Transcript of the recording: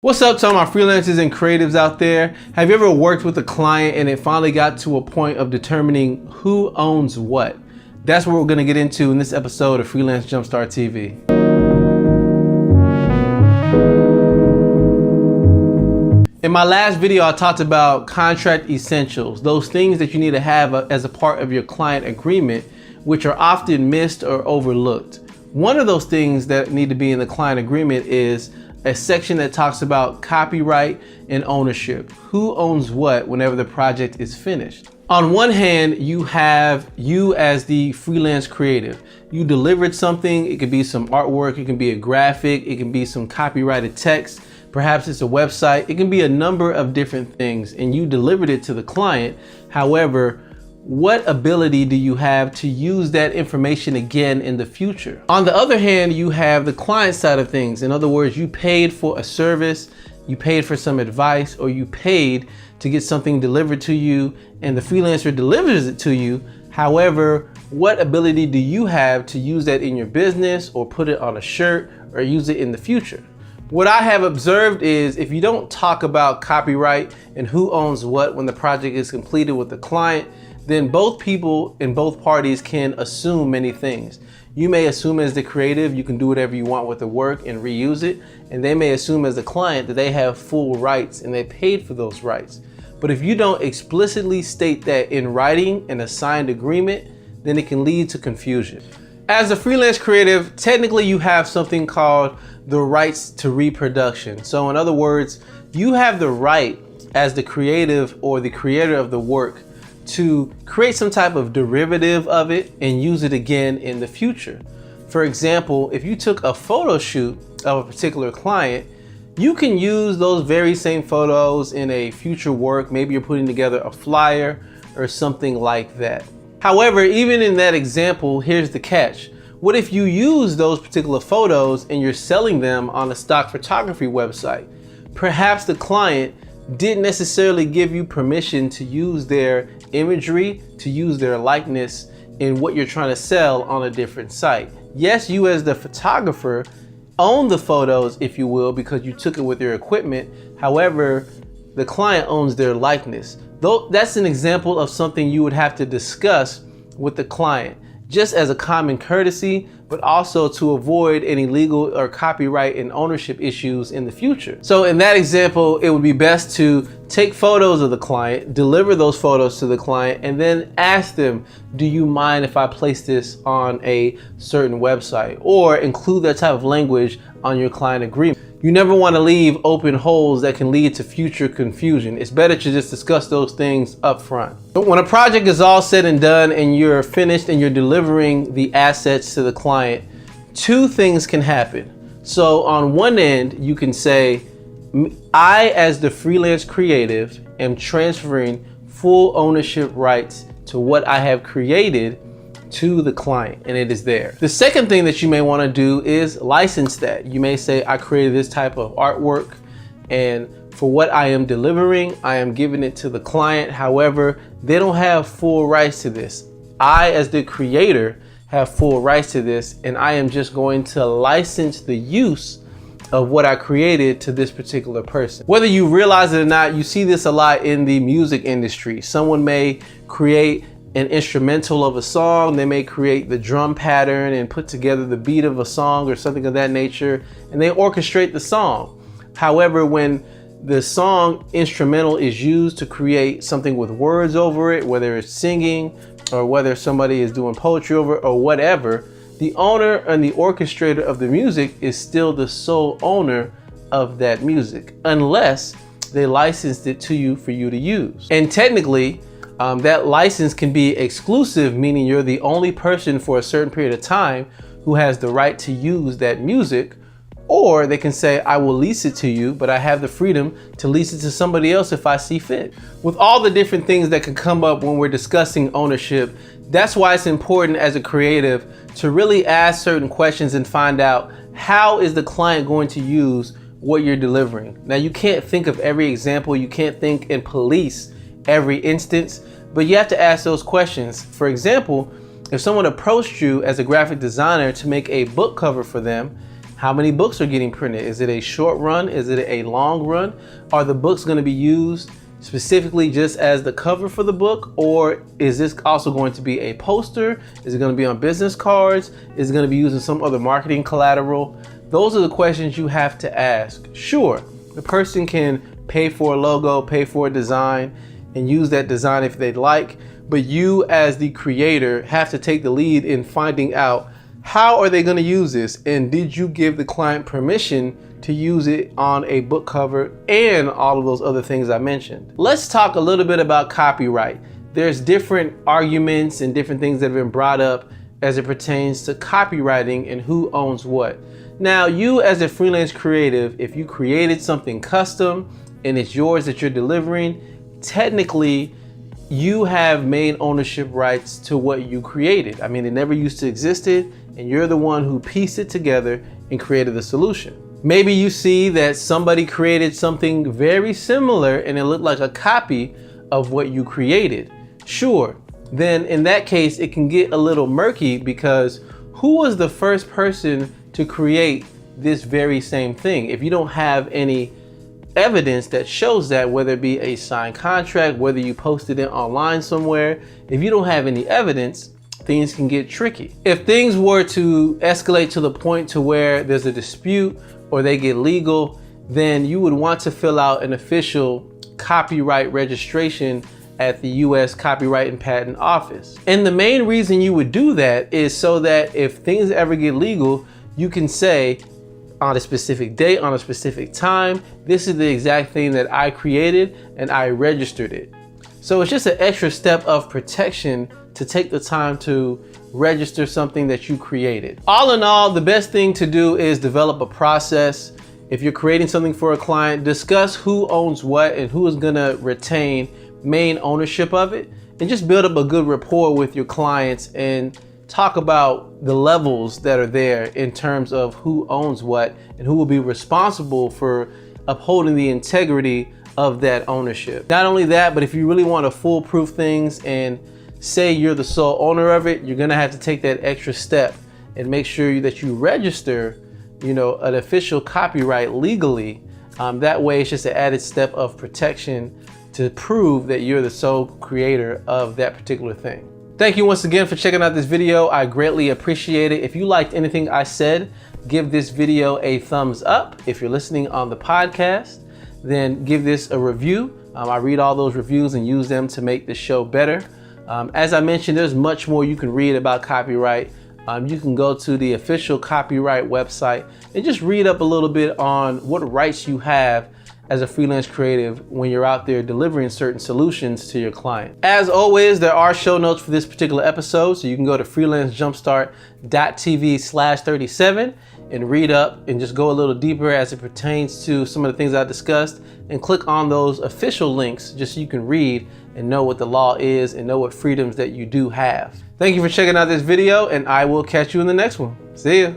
What's up to all my freelancers and creatives out there? Have you ever worked with a client and it finally got to a point of determining who owns what? That's what we're going to get into in this episode of Freelance Jumpstart TV. In my last video, I talked about contract essentials, those things that you need to have as a part of your client agreement, which are often missed or overlooked. One of those things that need to be in the client agreement is a section that talks about copyright and ownership. Who owns what whenever the project is finished? On one hand, you have you as the freelance creative. You delivered something. It could be some artwork, it can be a graphic, it can be some copyrighted text, perhaps it's a website, it can be a number of different things, and you delivered it to the client. However, what ability do you have to use that information again in the future? On the other hand, you have the client side of things. In other words, you paid for a service, you paid for some advice, or you paid to get something delivered to you and the freelancer delivers it to you. However, what ability do you have to use that in your business or put it on a shirt or use it in the future? What I have observed is if you don't talk about copyright and who owns what when the project is completed with the client, then both people and both parties can assume many things. You may assume as the creative, you can do whatever you want with the work and reuse it. And they may assume as the client that they have full rights and they paid for those rights. But if you don't explicitly state that in writing and a signed agreement, then it can lead to confusion. As a freelance creative, technically you have something called the rights to reproduction. So in other words, you have the right as the creative or the creator of the work to create some type of derivative of it and use it again in the future. For example, if you took a photo shoot of a particular client, you can use those very same photos in a future work. Maybe you're putting together a flyer or something like that. However, even in that example, here's the catch. What if you use those particular photos and you're selling them on a stock photography website? Perhaps the client didn't necessarily give you permission to use their imagery, to use their likeness in what you're trying to sell on a different site. Yes, you as the photographer own the photos, if you will, because you took it with your equipment. However, the client owns their likeness. Though that's an example of something you would have to discuss with the client, just as a common courtesy, but also to avoid any legal or copyright and ownership issues in the future. So in that example, it would be best to take photos of the client, deliver those photos to the client, and then ask them, do you mind if I place this on a certain website? Or include that type of language on your client agreement. You never want to leave open holes that can lead to future confusion. It's better to just discuss those things up front. But when a project is all said and done and you're finished and you're delivering the assets to the client, two things can happen. So on one end, you can say, I as the freelance creative am transferring full ownership rights to what I have created to the client, and it is there. The second thing that you may want to do is license that. You may say, I created this type of artwork, and for what I am delivering, I am giving it to the client. However, they don't have full rights to this. I, as the creator, have full rights to this, and I am just going to license the use of what I created to this particular person. Whether you realize it or not, you see this a lot in the music industry. Someone may create an instrumental of a song, they may create the drum pattern and put together the beat of a song or something of that nature, and they orchestrate the song. However, when the song instrumental is used to create something with words over it, whether it's singing or whether somebody is doing poetry over it or whatever, the owner and the orchestrator of the music is still the sole owner of that music, unless they licensed it to you for you to use. And technically, that license can be exclusive, meaning you're the only person for a certain period of time who has the right to use that music, or they can say, I will lease it to you, but I have the freedom to lease it to somebody else if I see fit. With all the different things that can come up when we're discussing ownership, that's why it's important as a creative to really ask certain questions and find out how is the client going to use what you're delivering. Now, you can't think of every example, you can't think and police every instance, but you have to ask those questions. For example, if someone approached you as a graphic designer to make a book cover for them, How many books are getting printed? Is it a short run? Is it a long run? Are the books going to be used specifically just as the cover for the book, or is this also going to be a poster? Is it going to be on business cards? Is it going to be used in some other marketing collateral? Those are the questions you have to ask. Sure, the person can pay for a logo, pay for a design, and use that design if they'd like, but you as the creator have to take the lead in finding out how are they going to use this, and did you give the client permission to use it on a book cover and all of those other things I mentioned. Let's talk a little bit about copyright. There's different arguments and different things that have been brought up as it pertains to copywriting and who owns what. Now, you as a freelance creative, if you created something custom and it's yours that you're delivering, technically you have main ownership rights to what you created. I mean, it never used to existed, and you're the one who pieced it together and created the solution. Maybe you see that somebody created something very similar and it looked like a copy of what you created. Sure, then in that case, it can get a little murky, because who was the first person to create this very same thing? If you don't have any evidence that shows that, whether it be a signed contract, whether you posted it online somewhere, if you don't have any evidence, things can get tricky. If things were to escalate to the point to where there's a dispute or they get legal, then you would want to fill out an official copyright registration at the US Copyright and Patent Office. And the main reason you would do that is so that if things ever get legal, you can say on a specific date, on a specific time, this is the exact thing that I created and I registered it. So it's just an extra step of protection to take the time to register something that you created. All in all, the best thing to do is develop a process. If you're creating something for a client, discuss who owns what and who is gonna retain main ownership of it, and just build up a good rapport with your clients and talk about the levels that are there in terms of who owns what and who will be responsible for upholding the integrity of that ownership. Not only that, but if you really want to foolproof things and say you're the sole owner of it, you're gonna have to take that extra step and make sure that you register, an official copyright legally. That way it's just an added step of protection to prove that you're the sole creator of that particular thing. Thank you once again for checking out this video. I greatly appreciate it. If you liked anything I said, give this video a thumbs up. If you're listening on the podcast, then give this a review. I read all those reviews and use them to make the show better. As I mentioned, there's much more you can read about copyright. You can go to the official copyright website and just read up a little bit on what rights you have as a freelance creative when you're out there delivering certain solutions to your client. As always, there are show notes for this particular episode, so you can go to freelancejumpstart.tv/37 and read up and just go a little deeper as it pertains to some of the things I discussed, and click on those official links just so you can read and know what the law is and know what freedoms that you do have. Thank you for checking out this video, and I will catch you in the next one. See ya.